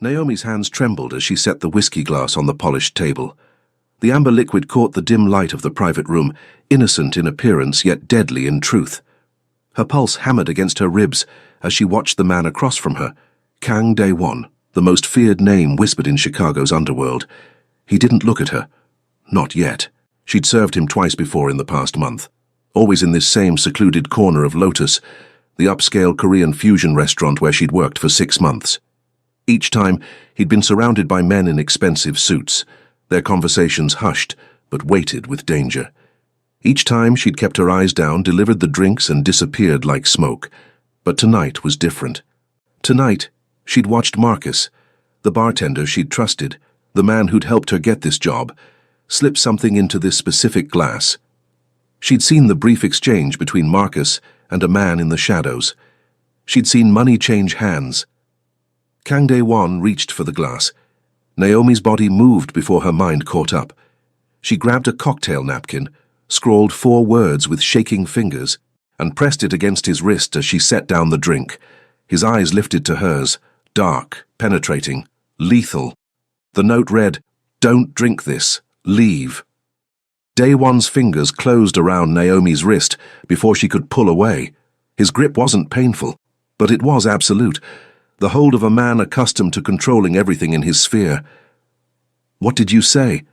Naomi's hands trembled as she set the whiskey glass on the polished table. The amber liquid caught the dim light of the private room, innocent in appearance yet deadly in truth. Her pulse hammered against her ribs as she watched the man across from her, Kang Dae-won, the most feared name whispered in Chicago's underworld. He didn't look at her. Not yet. She'd served him twice before in the past month, always in this same secluded corner of Lotus, the upscale Korean fusion restaurant where she'd worked for 6 months. Each time, he'd been surrounded by men in expensive suits, their conversations hushed, but weighted with danger. Each time, she'd kept her eyes down, delivered the drinks, and disappeared like smoke. But tonight was different. Tonight, she'd watched Marcus, the bartender she'd trusted, the man who'd helped her get this job, slip something into this specific glass. She'd seen the brief exchange between Marcus and a man in the shadows. She'd seen money change hands. Kang Dae-won reached for the glass. Naomi's body moved before her mind caught up. She grabbed a cocktail napkin, scrawled 4 words with shaking fingers, and pressed it against his wrist as she set down the drink. His eyes lifted to hers, dark, penetrating, lethal. The note read, "Don't drink this. Leave." Dae-won's fingers closed around Naomi's wrist before she could pull away. His grip wasn't painful, but it was absolute, the hold of a man accustomed to controlling everything in his sphere. "What did you say?"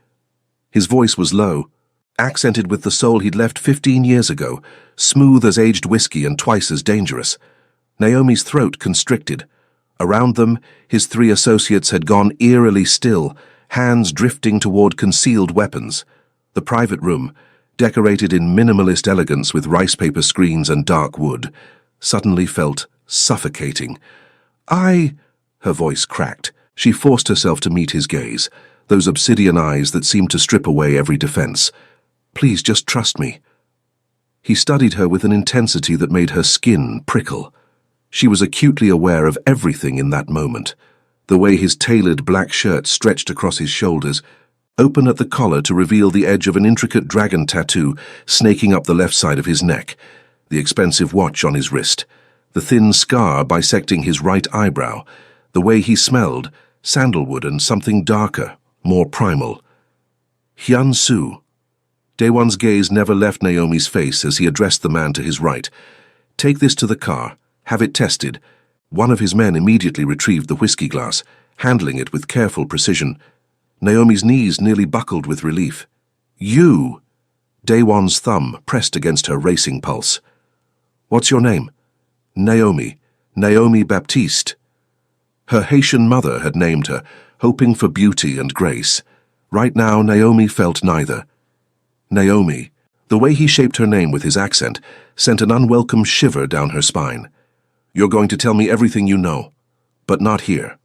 His voice was low, accented with the soul he'd left 15 years ago, smooth as aged whiskey and twice as dangerous. Naomi's throat constricted. Around them, his 3 associates had gone eerily still, hands drifting toward concealed weapons. The private room, decorated in minimalist elegance with rice paper screens and dark wood, suddenly felt suffocating. Her voice cracked. She forced herself to meet his gaze, those obsidian eyes that seemed to strip away every defense. "Please, just trust me." He studied her with an intensity that made her skin prickle. She was acutely aware of everything in that moment. The way his tailored black shirt stretched across his shoulders, open at the collar to reveal the edge of an intricate dragon tattoo snaking up the left side of his neck, the expensive watch on his wrist, the thin scar bisecting his right eyebrow, the way he smelled, sandalwood and something darker, more primal. Hyun-soo. Dae-won's gaze never left Naomi's face as he addressed the man to his right. "Take this to the car. Have it tested." One of his men immediately retrieved the whiskey glass, handling it with careful precision. Naomi's knees nearly buckled with relief. "You!" Dae-won's thumb pressed against her racing pulse. "What's your name?" "Naomi. Naomi Baptiste." Her Haitian mother had named her, hoping for beauty and grace. Right now, Naomi felt neither. Naomi. The way he shaped her name with his accent sent an unwelcome shiver down her spine. "You're going to tell me everything you know, but not here."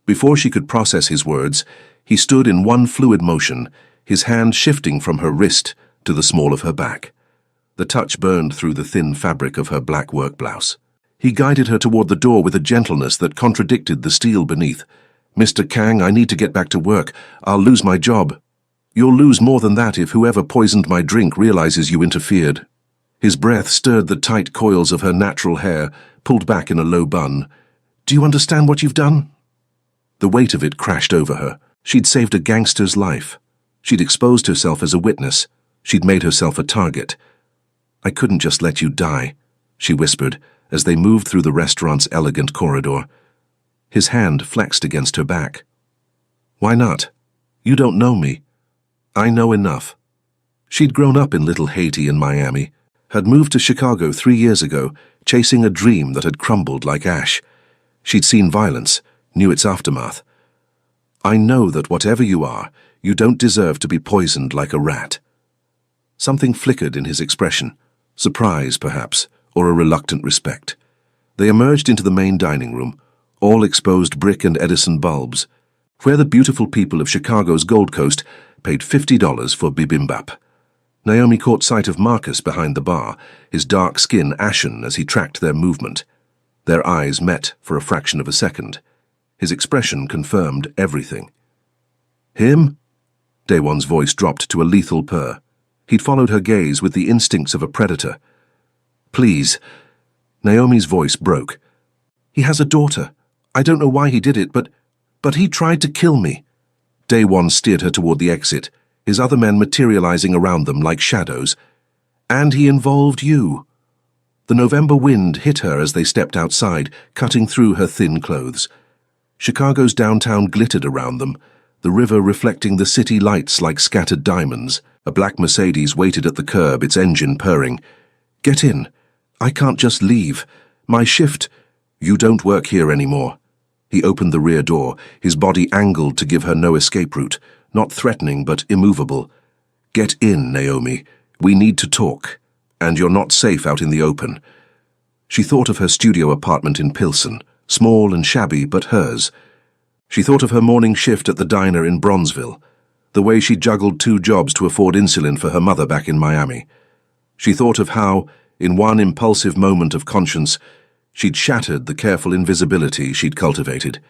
Before she could process his words, he stood in one fluid motion, his hand shifting from her wrist to the small of her back. The touch burned through the thin fabric of her black work blouse. He guided her toward the door with a gentleness that contradicted the steel beneath. "Mr. Kang, I need to get back to work. I'll lose my job." "You'll lose more than that if whoever poisoned my drink realizes you interfered." His breath stirred the tight coils of her natural hair, pulled back in a low bun. "Do you understand what you've done?" The weight of it crashed over her. She'd saved a gangster's life. She'd exposed herself as a witness. She'd made herself a target. "I couldn't just let you die," she whispered as they moved through the restaurant's elegant corridor. His hand flexed against her back. "Why not? You don't know me." "I know enough." She'd grown up in Little Haiti in Miami, had moved to Chicago 3 years ago, chasing a dream that had crumbled like ash. She'd seen violence, knew its aftermath. "I know that whatever you are, you don't deserve to be poisoned like a rat." Something flickered in his expression, surprise perhaps, or a reluctant respect. They emerged into the main dining room, all exposed brick and Edison bulbs, where the beautiful people of Chicago's Gold Coast paid $50 for bibimbap. Naomi caught sight of Marcus behind the bar, his dark skin ashen as he tracked their movement. Their eyes met for a fraction of a second. His expression confirmed everything. "Him?" Dae-won's voice dropped to a lethal purr. He'd followed her gaze with the instincts of a predator. "Please." Naomi's voice broke. "He has a daughter. I don't know why he did it, but But he tried to kill me. Daewon steered her toward the exit, his other men materializing around them like shadows. And he involved you. The November wind hit her as they stepped outside, cutting through her thin clothes. Chicago's downtown glittered around them, the river reflecting the city lights like scattered diamonds. A black Mercedes waited at the curb, its engine purring. "Get in. I can't just leave. My shift—" "You don't work here anymore." He opened the rear door, his body angled to give her no escape route, not threatening but immovable. "Get in, Naomi. We need to talk. And you're not safe out in the open." She thought of her studio apartment in Pilsen, small and shabby but hers. She thought of her morning shift at the diner in Bronzeville, the way she juggled 2 jobs to afford insulin for her mother back in Miami. She thought of how, in one impulsive moment of conscience, she'd shattered the careful invisibility she'd cultivated.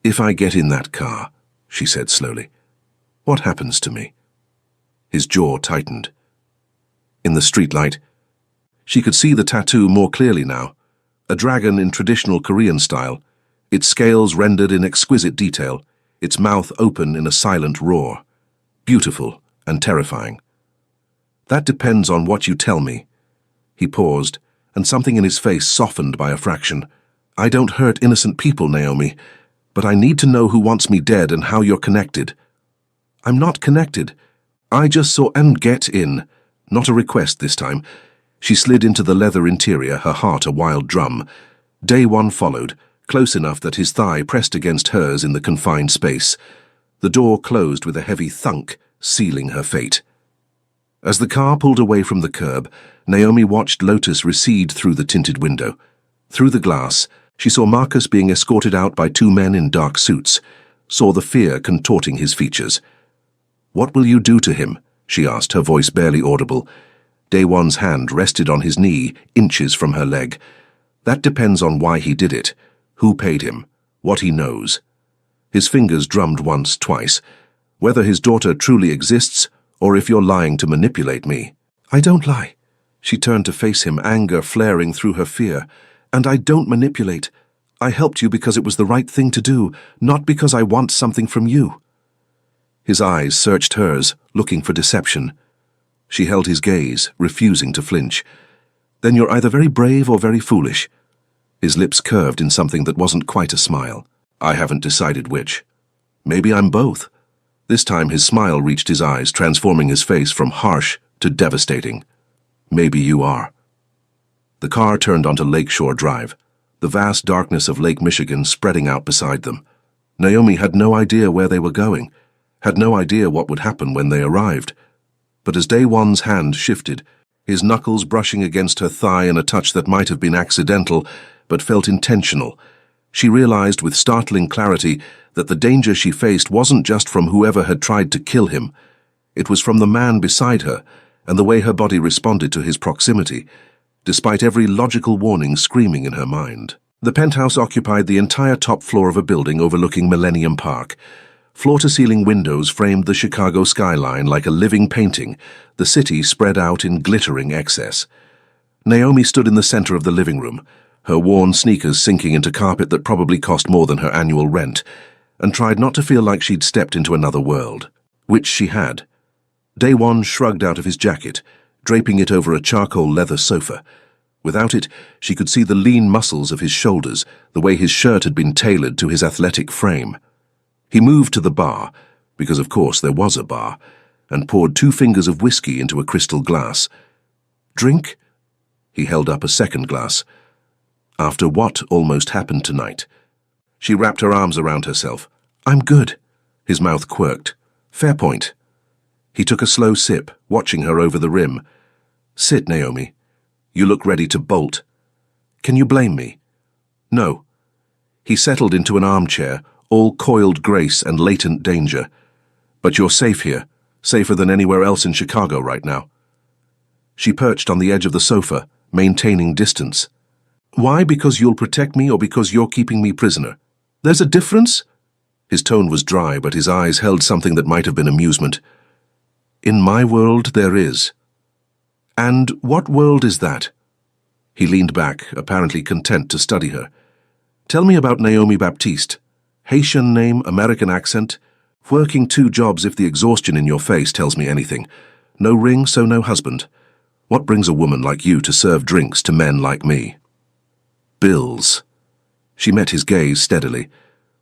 "If I get in that car," she said slowly, "what happens to me?" His jaw tightened. In the streetlight, she could see the tattoo more clearly now, a dragon in traditional Korean style, its scales rendered in exquisite detail, its mouth open in a silent roar. Beautiful and terrifying. "That depends on what you tell me." He paused, and something in his face softened by a fraction. "I don't hurt innocent people, Naomi, but I need to know who wants me dead and how you're connected." "I'm not connected. I just saw and get in." Not a request this time. She slid into the leather interior, her heart a wild drum. Daewon followed, close enough that his thigh pressed against hers in the confined space. The door closed with a heavy thunk, sealing her fate. As the car pulled away from the curb, Naomi watched Lotus recede through the tinted window. Through the glass, she saw Marcus being escorted out by 2 men in dark suits, saw the fear contorting his features. "What will you do to him?" she asked, her voice barely audible. Daewon's hand rested on his knee, inches from her leg. "That depends on why he did it, who paid him, what he knows." His fingers drummed once, twice. "Whether his daughter truly exists, or if you're lying to manipulate me." "I don't lie." She turned to face him, anger flaring through her fear. "And I don't manipulate. I helped you because it was the right thing to do, not because I want something from you." His eyes searched hers, looking for deception. She held his gaze, refusing to flinch. "Then you're either very brave or very foolish." His lips curved in something that wasn't quite a smile. "I haven't decided which. Maybe I'm both." This time his smile reached his eyes, transforming his face from harsh to devastating. "Maybe you are." The car turned onto Lakeshore Drive, the vast darkness of Lake Michigan spreading out beside them. Naomi had no idea where they were going, had no idea what would happen when they arrived. But as Daewon's hand shifted, his knuckles brushing against her thigh in a touch that might have been accidental, but felt intentional, she realized with startling clarity that the danger she faced wasn't just from whoever had tried to kill him. It was from the man beside her, and the way her body responded to his proximity, despite every logical warning screaming in her mind. The penthouse occupied the entire top floor of a building overlooking Millennium Park. Floor-to-ceiling windows framed the Chicago skyline like a living painting, the city spread out in glittering excess. Naomi stood in the center of the living room, her worn sneakers sinking into carpet that probably cost more than her annual rent, and tried not to feel like she'd stepped into another world, which she had. Daewon shrugged out of his jacket, draping it over a charcoal leather sofa. Without it, she could see the lean muscles of his shoulders, the way his shirt had been tailored to his athletic frame. He moved to the bar, because of course there was a bar, and poured 2 fingers of whiskey into a crystal glass. "Drink?" He held up a second glass. "After what almost happened tonight?" She wrapped her arms around herself. "I'm good." His mouth quirked. "Fair point." He took a slow sip, watching her over the rim. "Sit, Naomi. You look ready to bolt. Can you blame me?" "No." He settled into an armchair, all coiled grace and latent danger. "But you're safe here, safer than anywhere else in Chicago right now." She perched on the edge of the sofa, maintaining distance. "Why? Because you'll protect me or because you're keeping me prisoner? There's a difference?" His tone was dry, but his eyes held something that might have been amusement. "In my world, there is." "And what world is that?" He leaned back, apparently content to study her. "Tell me about Naomi Baptiste." Haitian name, American accent. Working 2 jobs if the exhaustion in your face tells me anything. No ring, so no husband. What brings a woman like you to serve drinks to men like me? Bills. She met his gaze steadily.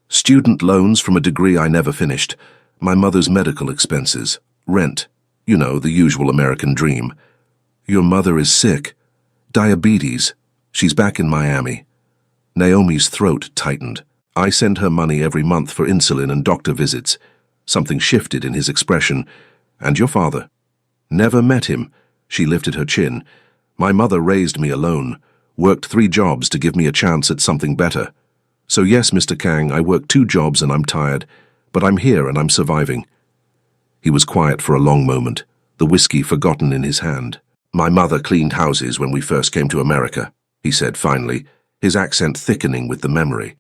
Student loans from a degree I never finished. My mother's medical expenses. Rent. You know, the usual American dream. Your mother is sick. Diabetes. She's back in Miami. Naomi's throat tightened. I send her money every month for insulin and doctor visits. Something shifted in his expression. And your father? Never met him. She lifted her chin. My mother raised me alone. Worked 3 jobs to give me a chance at something better. So yes, Mr. Kang, I work 2 jobs and I'm tired. But I'm here and I'm surviving. He was quiet for a long moment, the whiskey forgotten in his hand. My mother cleaned houses when we first came to America, he said finally, his accent thickening with the memory.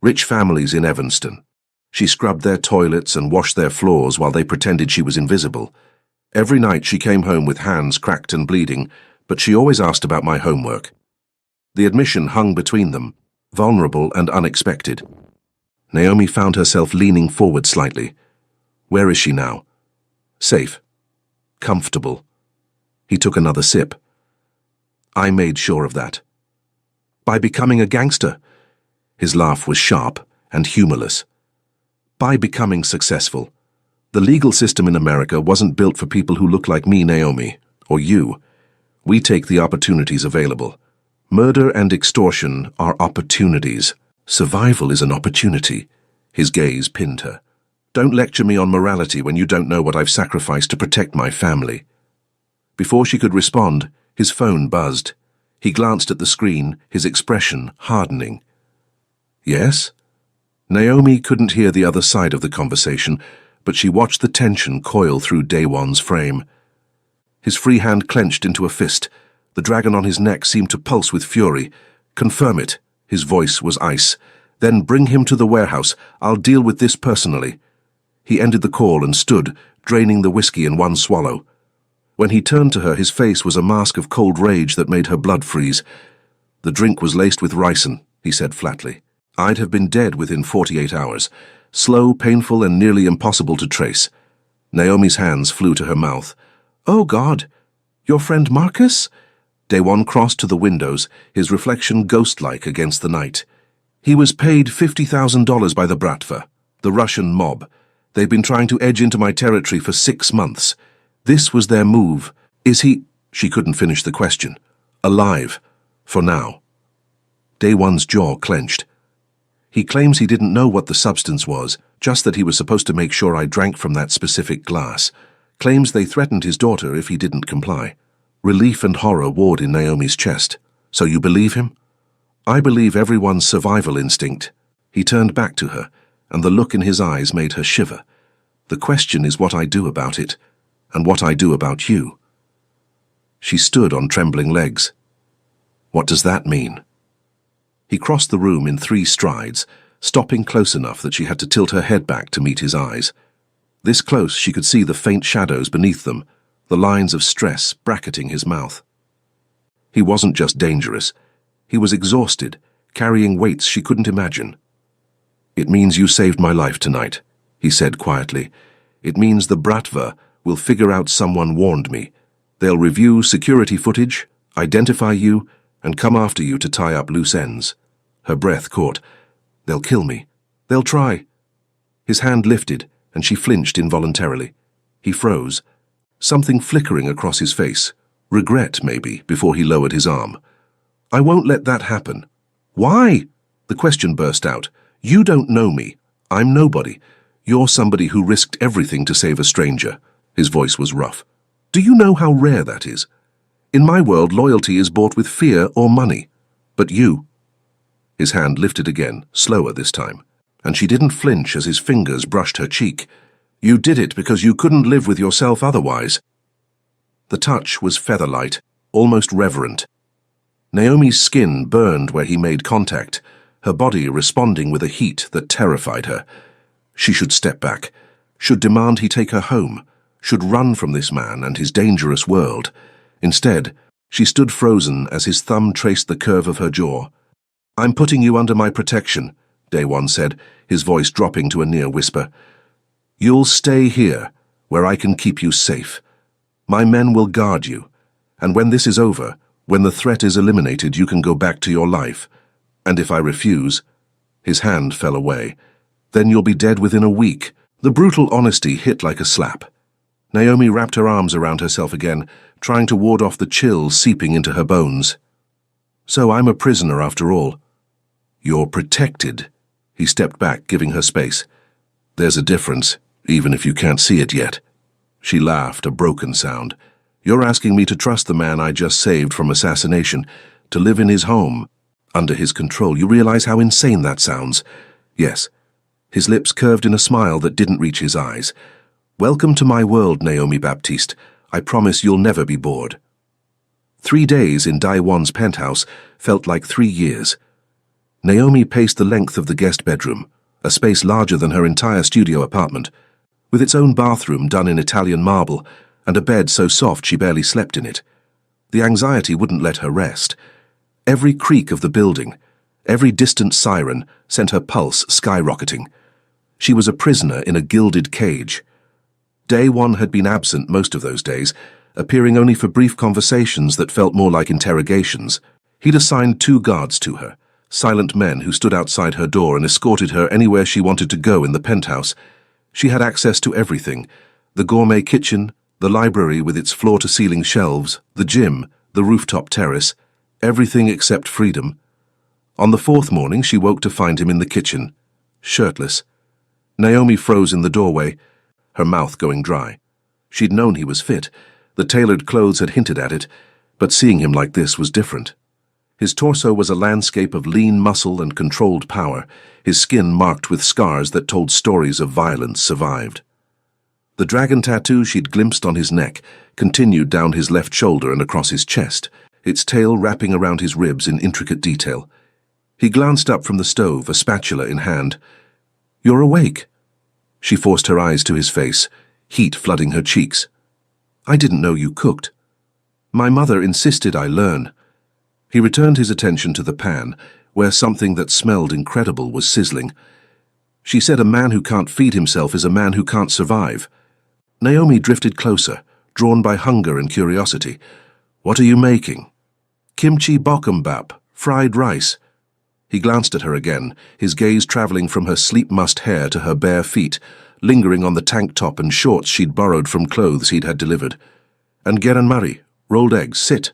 Rich families in Evanston. She scrubbed their toilets and washed their floors while they pretended she was invisible. Every night she came home with hands cracked and bleeding, but she always asked about my homework. The admission hung between them, vulnerable and unexpected. Naomi found herself leaning forward slightly. Where is she now? Safe. Comfortable. He took another sip. I made sure of that. By becoming a gangster. His laugh was sharp and humorless. By becoming successful. The legal system in America wasn't built for people who look like me, Naomi, or you. We take the opportunities available. Murder and extortion are opportunities. Survival is an opportunity. His gaze pinned her. Don't lecture me on morality when you don't know what I've sacrificed to protect my family. Before she could respond, his phone buzzed. He glanced at the screen, his expression hardening. Yes? Naomi couldn't hear the other side of the conversation, but she watched the tension coil through Daewon's frame. His free hand clenched into a fist. The dragon on his neck seemed to pulse with fury. Confirm it. His voice was ice. Then bring him to the warehouse. I'll deal with this personally. He ended the call and stood, draining the whiskey in one swallow. When he turned to her, his face was a mask of cold rage that made her blood freeze. The drink was laced with ricin, he said flatly. I'd have been dead within 48 hours. Slow, painful, and nearly impossible to trace. Naomi's hands flew to her mouth. Oh, God! Your friend Marcus? Daewon crossed to the windows, his reflection ghost-like against the night. He was paid $50,000 by the Bratva, the Russian mob. They've been trying to edge into my territory for 6 months. This was their move. Is he— She couldn't finish the question. Alive. For now. Daewon's jaw clenched. He claims he didn't know what the substance was, just that he was supposed to make sure I drank from that specific glass. Claims they threatened his daughter if he didn't comply. Relief and horror warred in Naomi's chest. So you believe him? I believe everyone's survival instinct. He turned back to her, and the look in his eyes made her shiver. The question is what I do about it, and what I do about you. She stood on trembling legs. What does that mean? He crossed the room in 3 strides, stopping close enough that she had to tilt her head back to meet his eyes. This close she could see the faint shadows beneath them, the lines of stress bracketing his mouth. He wasn't just dangerous. He was exhausted, carrying weights she couldn't imagine. It means you saved my life tonight, he said quietly. It means the Bratva will figure out someone warned me. They'll review security footage, identify you, and come after you to tie up loose ends. Her breath caught. They'll kill me. They'll try. His hand lifted, and she flinched involuntarily. He froze, something flickering across his face. Regret, maybe, before he lowered his arm. I won't let that happen. Why? The question burst out. You don't know me. I'm nobody. You're somebody who risked everything to save a stranger. His voice was rough. Do you know how rare that is? In my world, loyalty is bought with fear or money. But you— His hand lifted again, slower this time, and she didn't flinch as his fingers brushed her cheek. You did it because you couldn't live with yourself otherwise. The touch was feather-light, almost reverent. Naomi's skin burned where he made contact, her body responding with a heat that terrified her. She should step back, should demand he take her home, should run from this man and his dangerous world. Instead, she stood frozen as his thumb traced the curve of her jaw. I'm putting you under my protection. Day One said, his voice dropping to a near whisper. You'll stay here, where I can keep you safe. My men will guard you, and when this is over, when the threat is eliminated, you can go back to your life. And if I refuse—" his hand fell away, "then you'll be dead within a week." The brutal honesty hit like a slap. Naomi wrapped her arms around herself again, trying to ward off the chill seeping into her bones. "So I'm a prisoner after all." "You're protected." He stepped back, giving her space. "There's a difference, even if you can't see it yet." She laughed, a broken sound. "You're asking me to trust the man I just saved from assassination, to live in his home, under his control. You realize how insane that sounds?" "Yes." His lips curved in a smile that didn't reach his eyes. "Welcome to my world, Naomi Baptiste. I promise you'll never be bored." 3 days in Day One's penthouse felt like 3 years. Naomi paced the length of the guest bedroom, a space larger than her entire studio apartment, with its own bathroom done in Italian marble and a bed so soft she barely slept in it. The anxiety wouldn't let her rest. Every creak of the building, every distant siren sent her pulse skyrocketing. She was a prisoner in a gilded cage. Day One had been absent most of those days, appearing only for brief conversations that felt more like interrogations. He'd assigned 2 guards to her, silent men who stood outside her door and escorted her anywhere she wanted to go in the penthouse. She had access to everything: the gourmet kitchen, the library with its floor-to-ceiling shelves, the gym, the rooftop terrace, everything except freedom. On the 4th morning, she woke to find him in the kitchen, shirtless. Naomi froze in the doorway, her mouth going dry. She'd known he was fit. The tailored clothes had hinted at it, but seeing him like this was different. His torso was a landscape of lean muscle and controlled power, his skin marked with scars that told stories of violence survived. The dragon tattoo she'd glimpsed on his neck continued down his left shoulder and across his chest, its tail wrapping around his ribs in intricate detail. He glanced up from the stove, a spatula in hand. "You're awake." She forced her eyes to his face, heat flooding her cheeks. "I didn't know you cooked." "My mother insisted I learn." He returned his attention to the pan, where something that smelled incredible was sizzling. "She said a man who can't feed himself is a man who can't survive." Naomi drifted closer, drawn by hunger and curiosity. "What are you making?" "Kimchi bokkeumbap, fried rice." He glanced at her again, his gaze traveling from her sleep-mussed hair to her bare feet, lingering on the tank top and shorts she'd borrowed from clothes he'd had delivered. "And geranmari, rolled eggs, sit."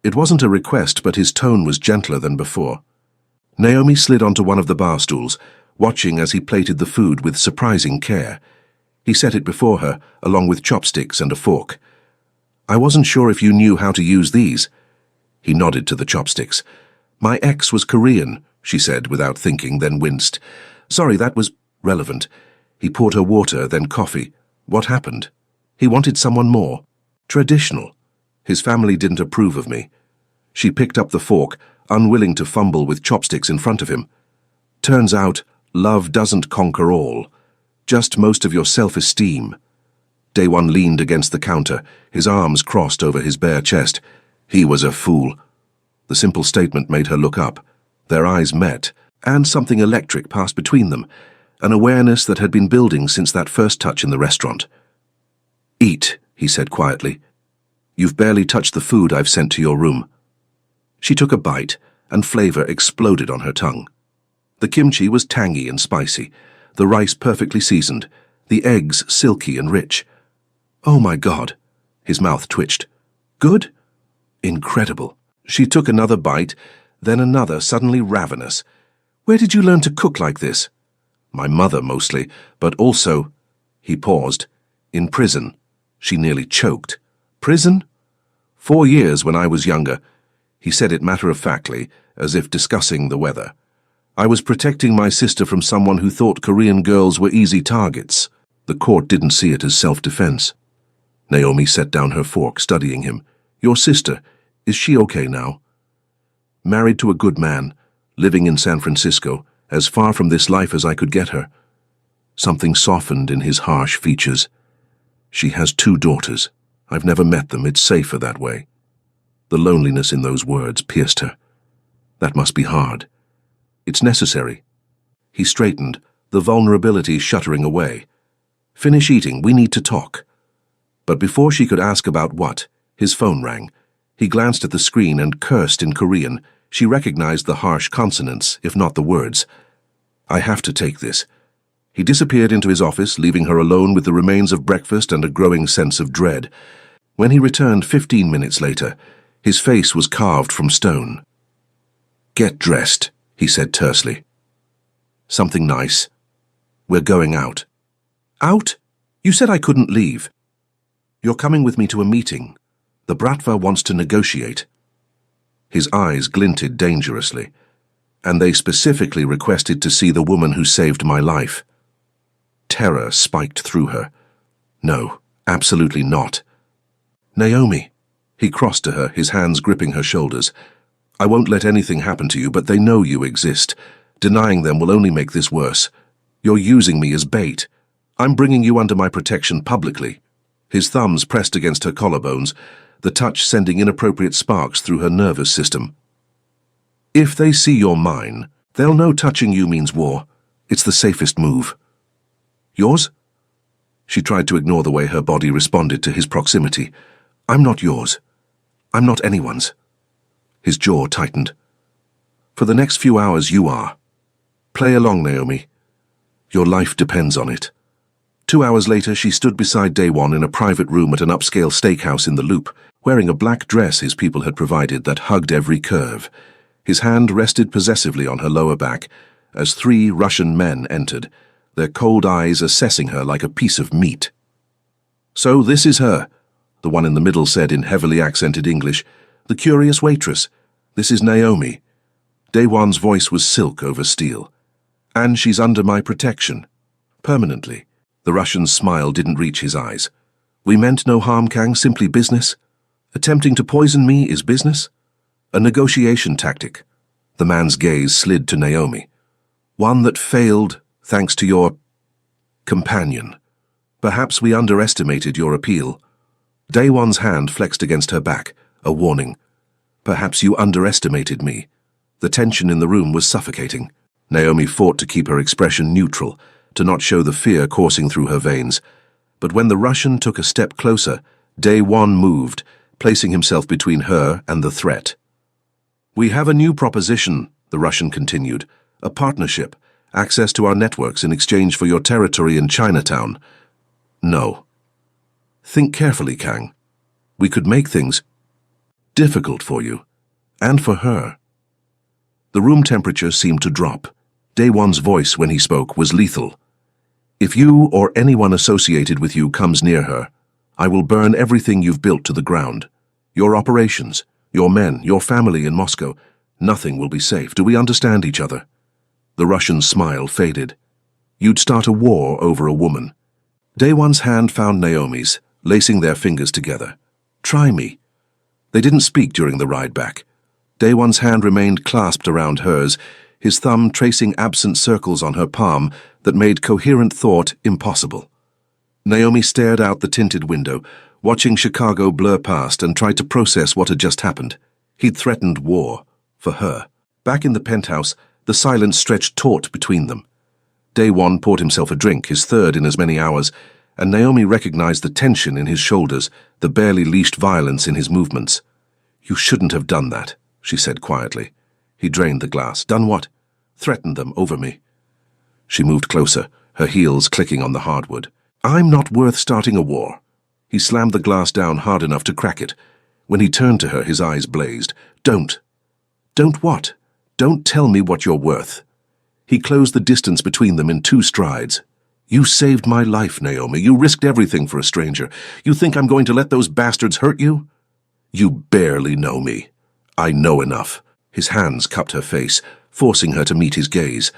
It wasn't a request, but his tone was gentler than before. Naomi slid onto one of the bar stools, watching as he plated the food with surprising care. He set it before her, along with chopsticks and a fork. "I wasn't sure if you knew how to use these." He nodded to the chopsticks. "My ex was Korean," she said without thinking, then winced. "Sorry, that was relevant." He poured her water, then coffee. "What happened?" He wanted someone more. Traditional. His family didn't approve of me. She picked up the fork, unwilling to fumble with chopsticks in front of him. "Turns out, love doesn't conquer all. Just most of your self-esteem." Day One leaned against the counter, his arms crossed over his bare chest. He was a fool. The simple statement made her look up. Their eyes met, and something electric passed between them, an awareness that had been building since that first touch in the restaurant. "Eat," he said quietly. "You've barely touched the food I've sent to your room." She took a bite, and flavor exploded on her tongue. The kimchi was tangy and spicy, the rice perfectly seasoned, the eggs silky and rich. "Oh my God!" His mouth twitched. "Good?" "Incredible." She took another bite, then another, suddenly ravenous. "Where did you learn to cook like this?" "My mother, mostly, but also—" He paused. "In prison." She nearly choked. "Prison?" 4 years when I was younger." He said it matter-of-factly, as if discussing the weather. "I was protecting my sister from someone who thought Korean girls were easy targets." The court didn't see it as self-defense. Naomi set down her fork, studying him. "Your sister, is she okay now?" "Married to a good man, living in San Francisco, as far from this life as I could get her." Something softened in his harsh features. "She has 2 daughters. I've never met them. It's safer that way." The loneliness in those words pierced her. "That must be hard." "It's necessary." He straightened, the vulnerability shuttering away. "Finish eating, we need to talk." But before she could ask about what, his phone rang. He glanced at the screen and cursed in Korean. She recognized the harsh consonants, if not the words. "I have to take this." He disappeared into his office, leaving her alone with the remains of breakfast and a growing sense of dread. When he returned 15 minutes later, his face was carved from stone. "Get dressed," he said tersely. "Something nice. We're going out." "Out? You said I couldn't leave." "You're coming with me to a meeting. The Bratva wants to negotiate." His eyes glinted dangerously. "And they specifically requested to see the woman who saved my life." Terror spiked through her. "No, absolutely not." "Naomi." He crossed to her, his hands gripping her shoulders. "I won't let anything happen to you, but they know you exist. Denying them will only make this worse. You're using me as bait. I'm bringing you under my protection publicly." His thumbs pressed against her collarbones, the touch sending inappropriate sparks through her nervous system. "If they see you're mine, they'll know touching you means war. It's the safest move." "Yours?" She tried to ignore the way her body responded to his proximity. "I'm not yours. I'm not anyone's." His jaw tightened. "For the next few hours, you are. Play along, Naomi. Your life depends on it." 2 hours later, she stood beside Daewon in a private room at an upscale steakhouse in the Loop, wearing a black dress his people had provided that hugged every curve. His hand rested possessively on her lower back as 3 Russian men entered, their cold eyes assessing her like a piece of meat. "So this is her," the one in the middle said in heavily accented English. "The curious waitress. This is Naomi." Daewon's voice was silk over steel. "And she's under my protection. Permanently." The Russian's smile didn't reach his eyes. "We meant no harm, Kang, simply business. Attempting to poison me is business? A negotiation tactic." The man's gaze slid to Naomi. "One that failed thanks to your companion. Perhaps we underestimated your appeal." Daewon's hand flexed against her back, a warning. "Perhaps you underestimated me." The tension in the room was suffocating. Naomi fought to keep her expression neutral, to not show the fear coursing through her veins. But when the Russian took a step closer, Daewon moved, placing himself between her and the threat. "We have a new proposition," the Russian continued. "A partnership, access to our networks in exchange for your territory in Chinatown." "No." "Think carefully, Kang. We could make things difficult for you, and for her." The room temperature seemed to drop. Daewon's voice, when he spoke, was lethal. "If you or anyone associated with you comes near her, I will burn everything you've built to the ground. Your operations, your men, your family in Moscow. Nothing will be safe. Do we understand each other?" The Russian's smile faded. "You'd start a war over a woman." Daewon's hand found Naomi's, lacing their fingers together. "Try me." They didn't speak during the ride back. Daewon's hand remained clasped around hers, his thumb tracing absent circles on her palm that made coherent thought impossible. Naomi stared out the tinted window, watching Chicago blur past, and tried to process what had just happened. He'd threatened war. For her. Back in the penthouse, the silence stretched taut between them. Daewon poured himself a drink, his third in as many hours, and Naomi recognized the tension in his shoulders, the barely leashed violence in his movements. "You shouldn't have done that," she said quietly. He drained the glass. "Done what?" "Threatened them over me." She moved closer, her heels clicking on the hardwood. "I'm not worth starting a war." He slammed the glass down hard enough to crack it. When he turned to her, his eyes blazed. "Don't." "Don't what?" "Don't tell me what you're worth." He closed the distance between them in 2 strides. "You saved my life, Naomi. You risked everything for a stranger. You think I'm going to let those bastards hurt you?" "You barely know me." "I know enough." His hands cupped her face, forcing her to meet his gaze.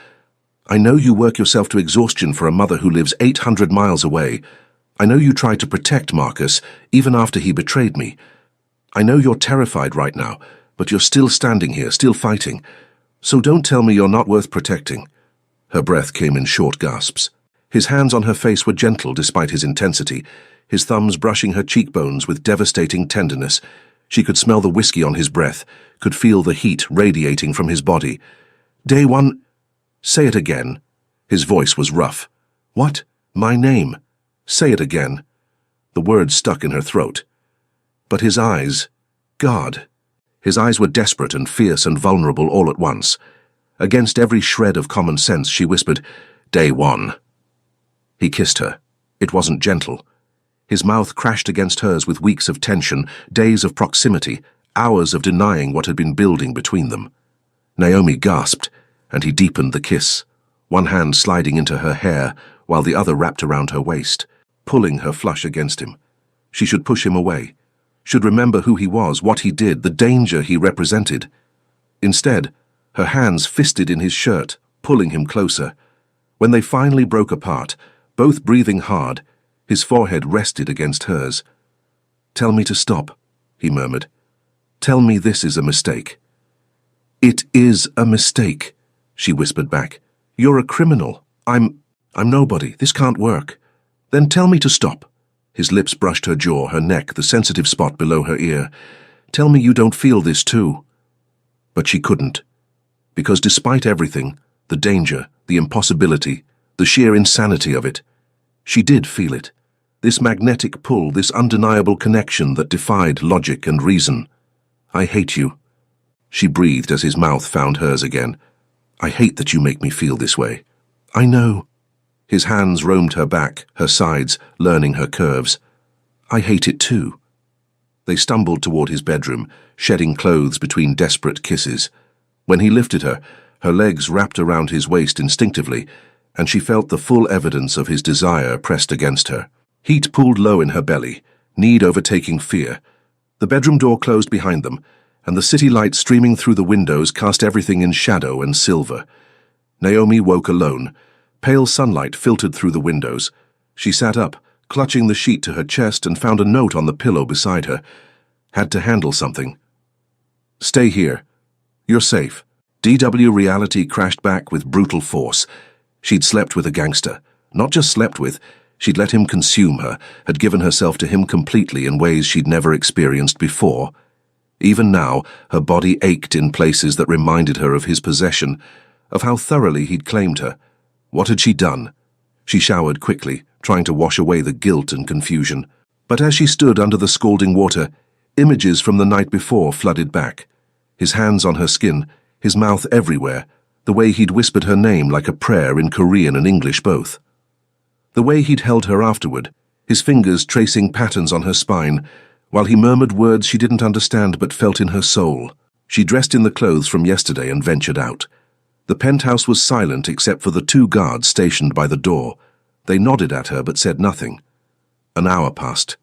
"I know you work yourself to exhaustion for a mother who lives 800 miles away. I know you tried to protect Marcus, even after he betrayed me. I know you're terrified right now, but you're still standing here, still fighting. So don't tell me you're not worth protecting." Her breath came in short gasps. His hands on her face were gentle despite his intensity, his thumbs brushing her cheekbones with devastating tenderness. She could smell the whiskey on his breath, could feel the heat radiating from his body. "Daewon, say it again." His voice was rough. "What? My name? Say it again." The words stuck in her throat. But his eyes... God! His eyes were desperate and fierce and vulnerable all at once. Against every shred of common sense, she whispered, "Day one." He kissed her. It wasn't gentle. His mouth crashed against hers with weeks of tension, days of proximity, hours of denying what had been building between them. Naomi gasped, and he deepened the kiss, one hand sliding into her hair while the other wrapped around her waist, pulling her flush against him. She should push him away, should remember who he was, what he did, the danger he represented. Instead, her hands fisted in his shirt, pulling him closer. When they finally broke apart, both breathing hard, his forehead rested against hers. "Tell me to stop," he murmured. "Tell me this is a mistake." "It is a mistake," she whispered back. "You're a criminal. I'm nobody. This can't work." "Then tell me to stop." His lips brushed her jaw, her neck, the sensitive spot below her ear. "Tell me you don't feel this too." But she couldn't. Because despite everything, the danger, the impossibility, the sheer insanity of it, she did feel it. This magnetic pull, this undeniable connection that defied logic and reason. "I hate you," she breathed as his mouth found hers again. "I hate that you make me feel this way." "I know." His hands roamed her back, her sides, learning her curves. "I hate it too." They stumbled toward his bedroom, shedding clothes between desperate kisses. When he lifted her, her legs wrapped around his waist instinctively, and she felt the full evidence of his desire pressed against her. Heat pooled low in her belly, need overtaking fear. The bedroom door closed behind them, and the city light streaming through the windows cast everything in shadow and silver. Naomi woke alone. Pale sunlight filtered through the windows. She sat up, clutching the sheet to her chest, and found a note on the pillow beside her. Had to handle something. "Stay here. You're safe." DW reality crashed back with brutal force. She'd slept with a gangster. Not just slept with, she'd let him consume her, had given herself to him completely in ways she'd never experienced before. Even now, her body ached in places that reminded her of his possession, of how thoroughly he'd claimed her. What had she done? She showered quickly, trying to wash away the guilt and confusion. But as she stood under the scalding water, images from the night before flooded back. His hands on her skin, his mouth everywhere, the way he'd whispered her name like a prayer in Korean and English both. The way he'd held her afterward, his fingers tracing patterns on her spine, while he murmured words she didn't understand but felt in her soul. She dressed in the clothes from yesterday and ventured out. The penthouse was silent except for the 2 guards stationed by the door. They nodded at her but said nothing. An hour passed,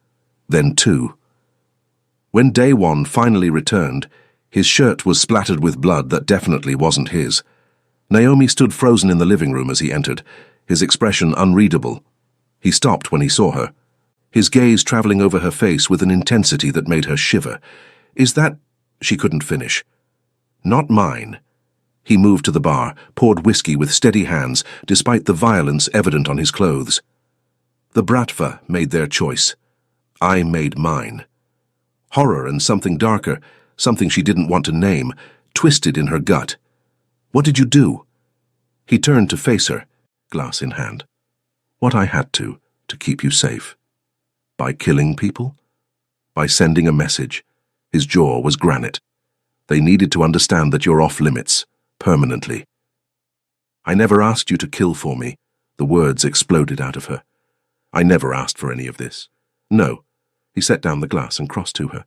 then 2. When Day One finally returned, his shirt was splattered with blood that definitely wasn't his. Naomi stood frozen in the living room as he entered, his expression unreadable. He stopped when he saw her, his gaze traveling over her face with an intensity that made her shiver. "Is that—" She couldn't finish. "Not mine." He moved to the bar, poured whiskey with steady hands, despite the violence evident on his clothes. The Bratva made their choice. I made mine. Horror and something darker, something she didn't want to name, twisted in her gut. "What did you do?" He turned to face her, glass in hand. "What I had to keep you safe." "By killing people?" "By sending a message." His jaw was granite. "They needed to understand that you're off limits. Permanently." "I never asked you to kill for me." The words exploded out of her. "I never asked for any of this." "No." He set down the glass and crossed to her.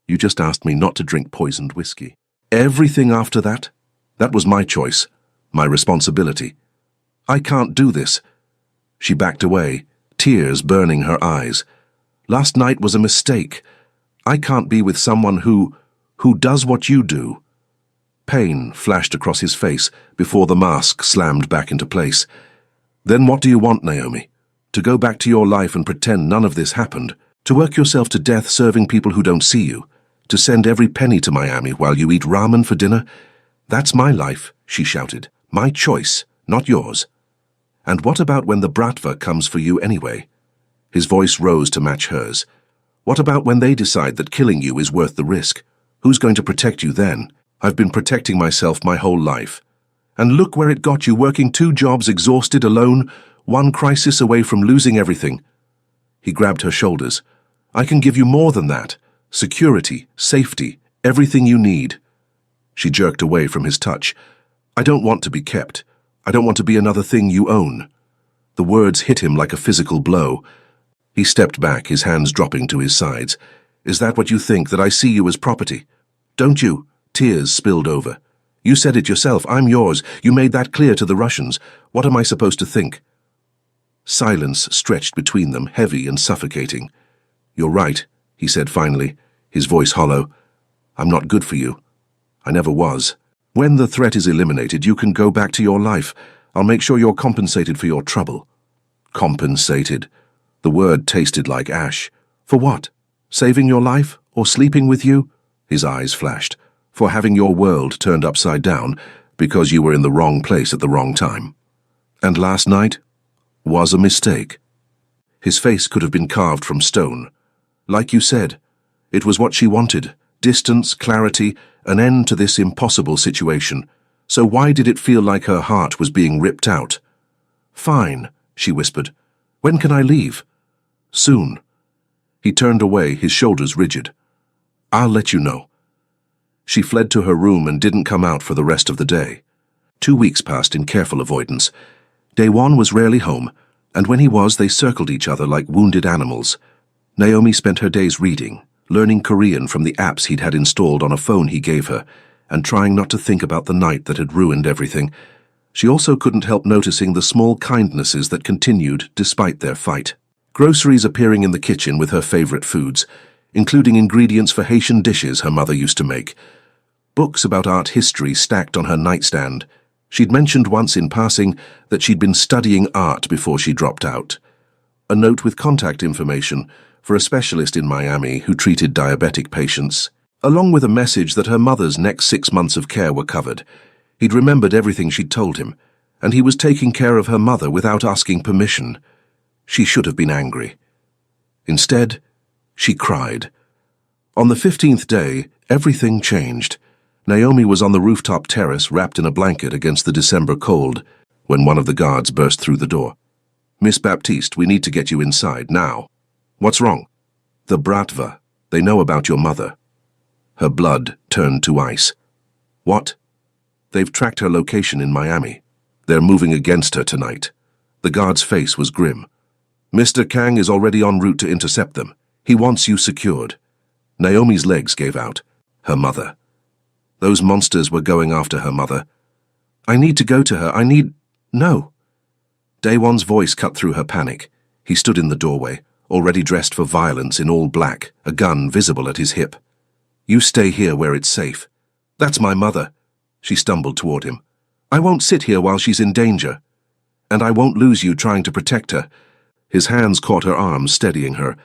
"You just asked me not to drink poisoned whiskey." "Everything after that? That was my choice, my responsibility. I can't do this." She backed away, tears burning her eyes. "Last night was a mistake. I can't be with someone who does what you do." Pain flashed across his face before the mask slammed back into place. "Then what do you want, Naomi? To go back to your life and pretend none of this happened? To work yourself to death serving people who don't see you? To send every penny to Miami while you eat ramen for dinner? That's my life," she shouted. "My choice, not yours." "And what about when the Bratva comes for you anyway?" His voice rose to match hers. "What about when they decide that killing you is worth the risk? Who's going to protect you then? I've been protecting myself my whole life. And look where it got you, working 2 jobs, exhausted, alone, 1 crisis away from losing everything. He grabbed her shoulders. I can give you more than that. Security, safety, everything you need. She jerked away from his touch. I don't want to be kept. I don't want to be another thing you own. The words hit him like a physical blow. He stepped back, his hands dropping to his sides. Is that what you think, that I see you as property? Don't you? Tears spilled over. You said it yourself, I'm yours. You made that clear to the Russians. What am I supposed to think? Silence stretched between them, heavy and suffocating. You're right, he said finally, his voice hollow. I'm not good for you. I never was. When the threat is eliminated, you can go back to your life. I'll make sure you're compensated for your trouble. Compensated. The word tasted like ash. For what? Saving your life? Or sleeping with you? His eyes flashed. For having your world turned upside down because you were in the wrong place at the wrong time. And last night was a mistake. His face could have been carved from stone. Like you said, it was what she wanted. Distance, clarity, an end to this impossible situation. So why did it feel like her heart was being ripped out? Fine, she whispered. When can I leave? Soon. He turned away, his shoulders rigid. I'll let you know. She fled to her room and didn't come out for the rest of the day. 2 weeks passed in careful avoidance. Daewon was rarely home, and when he was, they circled each other like wounded animals. Naomi spent her days reading, learning Korean from the apps he'd had installed on a phone he gave her, and trying not to think about the night that had ruined everything. She also couldn't help noticing the small kindnesses that continued despite their fight. Groceries appearing in the kitchen with her favorite foods, including ingredients for Haitian dishes her mother used to make. Books about art history stacked on her nightstand. She'd mentioned once in passing that she'd been studying art before she dropped out. A note with contact information for a specialist in Miami who treated diabetic patients, along with a message that her mother's next 6 months of care were covered. He'd remembered everything she'd told him, and he was taking care of her mother without asking permission. She should have been angry. Instead, she cried. On the 15th day, everything changed. Naomi was on the rooftop terrace wrapped in a blanket against the December cold when one of the guards burst through the door. Miss Baptiste, we need to get you inside, now. What's wrong? The Bratva. They know about your mother. Her blood turned to ice. What? They've tracked her location in Miami. They're moving against her tonight. The guard's face was grim. Mr. Kang is already en route to intercept them. He wants you secured. Naomi's legs gave out. Her mother. Those monsters were going after her mother. I need to go to her. No. Daewon's voice cut through her panic. He stood in the doorway, already dressed for violence in all black, a gun visible at his hip. You stay here where it's safe. That's my mother. She stumbled toward him. I won't sit here while she's in danger. And I won't lose you trying to protect her. His hands caught her arms, steadying her.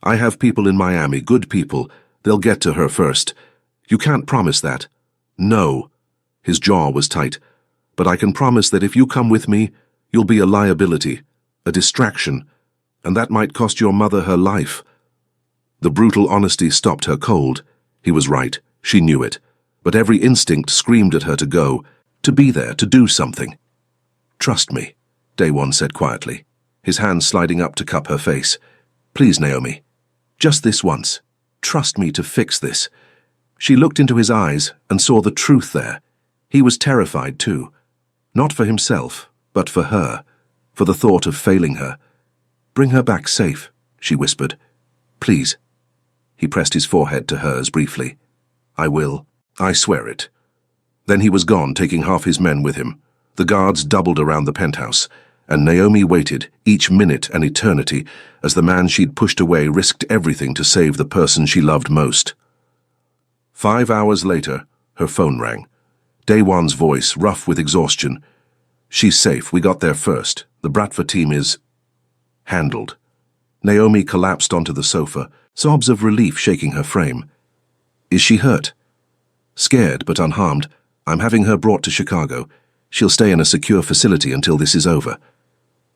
I have people in Miami, good people. They'll get to her first. You can't promise that. No. His jaw was tight. But I can promise that if you come with me, you'll be a liability, a distraction, and that might cost your mother her life. The brutal honesty stopped her cold. He was right. She knew it. But every instinct screamed at her to go, to be there, to do something. Trust me, Daewon said quietly, his hand sliding up to cup her face. Please, Naomi. Just this once. Trust me to fix this. She looked into his eyes and saw the truth there. He was terrified too. Not for himself, but for her, for the thought of failing her. Bring her back safe, she whispered. Please. He pressed his forehead to hers briefly. I will. I swear it. Then he was gone, taking half his men with him. The guards doubled around the penthouse, and Naomi waited, each minute an eternity, as the man she'd pushed away risked everything to save the person she loved most. 5 hours later, her phone rang. Daewon's voice, rough with exhaustion. She's safe. We got there first. The Bratva team is handled. Naomi collapsed onto the sofa, sobs of relief shaking her frame. Is she hurt? Scared but unharmed. I'm having her brought to Chicago. She'll stay in a secure facility until this is over.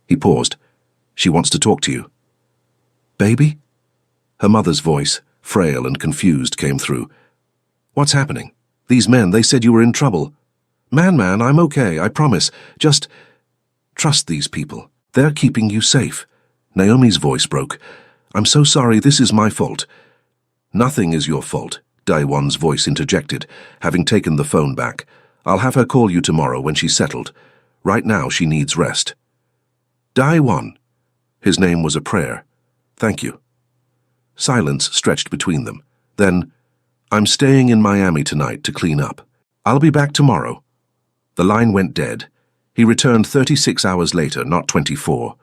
He paused. She wants to talk to you. Baby? Her mother's voice, frail and confused, came through. What's happening? These men, they said you were in trouble. Man, I'm okay, I promise. Just trust these people. They're keeping you safe. Naomi's voice broke. I'm so sorry, this is my fault. Nothing is your fault, Daewon's voice interjected, having taken the phone back. I'll have her call you tomorrow when she's settled. Right now she needs rest. Daewon. His name was a prayer. Thank you. Silence stretched between them. Then, I'm staying in Miami tonight to clean up. I'll be back tomorrow. The line went dead. He returned 36 hours later, not 24.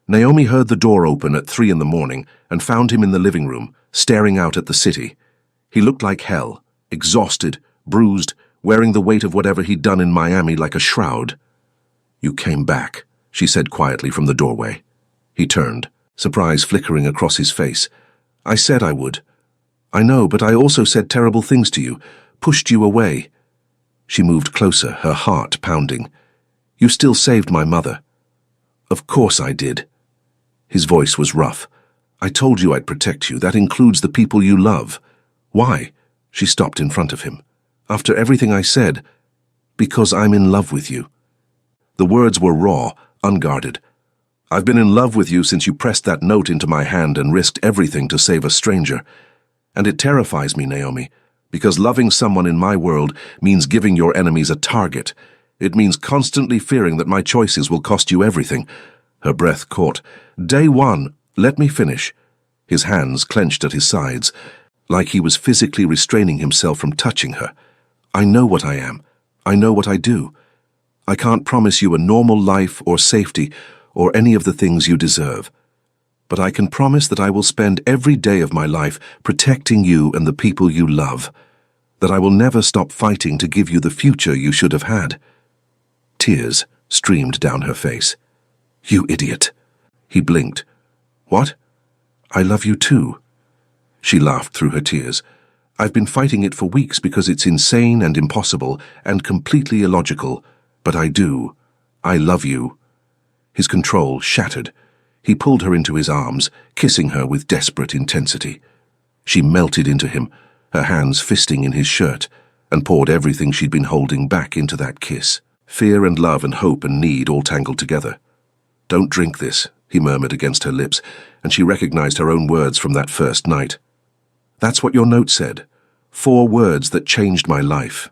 Naomi heard the door open at 3 in the morning and found him in the living room, staring out at the city. He looked like hell, exhausted, bruised, wearing the weight of whatever he'd done in Miami like a shroud. You came back, she said quietly from the doorway. He turned, surprise flickering across his face. I said I would. I know, but I also said terrible things to you, pushed you away. She moved closer, her heart pounding. You still saved my mother. Of course I did. His voice was rough. I told you I'd protect you. That includes the people you love. Why? She stopped in front of him. After everything I said, because I'm in love with you. The words were raw, unguarded. I've been in love with you since you pressed that note into my hand and risked everything to save a stranger. And it terrifies me, Naomi, because loving someone in my world means giving your enemies a target. It means constantly fearing that my choices will cost you everything. Her breath caught. Daewon, let me finish. His hands clenched at his sides, like he was physically restraining himself from touching her. I know what I am. I know what I do. I can't promise you a normal life or safety or any of the things you deserve. But I can promise that I will spend every day of my life protecting you and the people you love. That I will never stop fighting to give you the future you should have had. Tears streamed down her face. You idiot. He blinked. What? I love you too. She laughed through her tears. I've been fighting it for weeks because it's insane and impossible and completely illogical, but I do. I love you. His control shattered. He pulled her into his arms, kissing her with desperate intensity. She melted into him, her hands fisting in his shirt, and poured everything she'd been holding back into that kiss. Fear and love and hope and need all tangled together. Don't drink this, he murmured against her lips, and she recognized her own words from that first night. That's what your note said. 4 words that changed my life.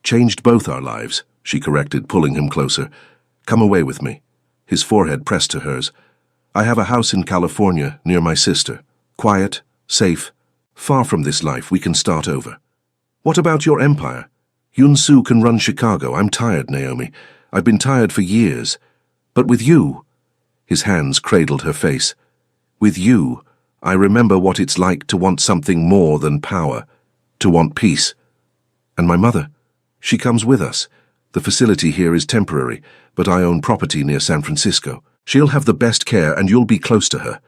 Changed both our lives, she corrected, pulling him closer. Come away with me. His forehead pressed to hers. I have a house in California near my sister. Quiet, safe, far from this life. We can start over. What about your empire? Yunsu can run Chicago. I'm tired, Naomi. I've been tired for years. But with you... His hands cradled her face. With you, I remember what it's like to want something more than power, to want peace. And my mother, she comes with us. The facility here is temporary, but I own property near San Francisco. She'll have the best care and you'll be close to her.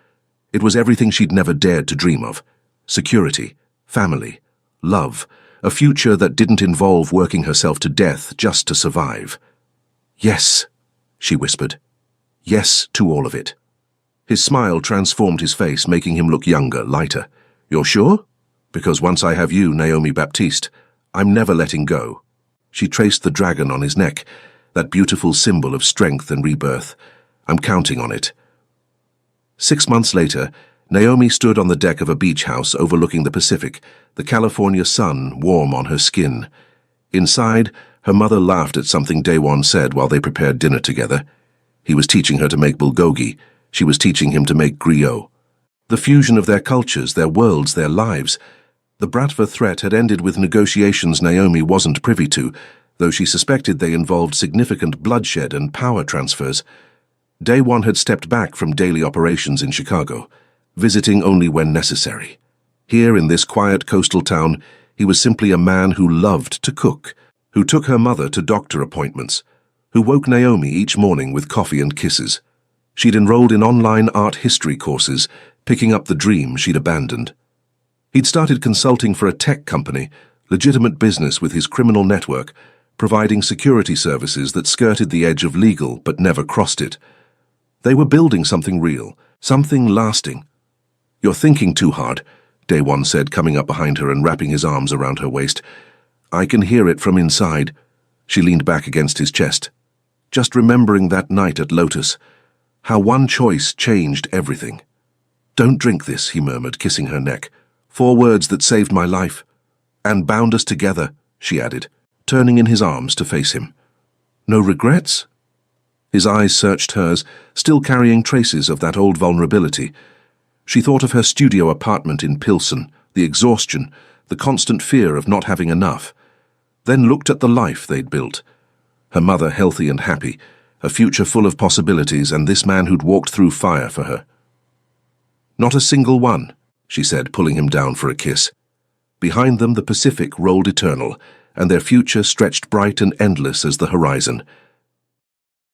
It was everything she'd never dared to dream of. Security, family, love, a future that didn't involve working herself to death just to survive. Yes, she whispered. Yes to all of it. His smile transformed his face, making him look younger, lighter. You're sure? Because once I have you, Naomi Baptiste, I'm never letting go. She traced the dragon on his neck, that beautiful symbol of strength and rebirth. I'm counting on it. 6 months later, Naomi stood on the deck of a beach house overlooking the Pacific, the California sun warm on her skin. Inside, her mother laughed at something Daewon said while they prepared dinner together. He was teaching her to make bulgogi. She was teaching him to make griot. The fusion of their cultures, their worlds, their lives. The Bratva threat had ended with negotiations Naomi wasn't privy to, though she suspected they involved significant bloodshed and power transfers. Daewon had stepped back from daily operations in Chicago, visiting only when necessary. Here in this quiet coastal town, he was simply a man who loved to cook, who took her mother to doctor appointments, who woke Naomi each morning with coffee and kisses. She'd enrolled in online art history courses, picking up the dream she'd abandoned. He'd started consulting for a tech company, legitimate business with his criminal network, providing security services that skirted the edge of legal but never crossed it. They were building something real, something lasting. You're thinking too hard, Daewon said, coming up behind her and wrapping his arms around her waist. I can hear it from inside. She leaned back against his chest, just remembering that night at Lotus, how one choice changed everything. "Don't drink this," he murmured, kissing her neck. "4 words that saved my life. And bound us together," she added, turning in his arms to face him. "No regrets?" His eyes searched hers, still carrying traces of that old vulnerability. She thought of her studio apartment in Pilsen, the exhaustion, the constant fear of not having enough, then looked at the life they'd built. Her mother healthy and happy, a future full of possibilities, and this man who'd walked through fire for her. "Not a single one," she said, pulling him down for a kiss. Behind them the Pacific rolled eternal, and their future stretched bright and endless as the horizon.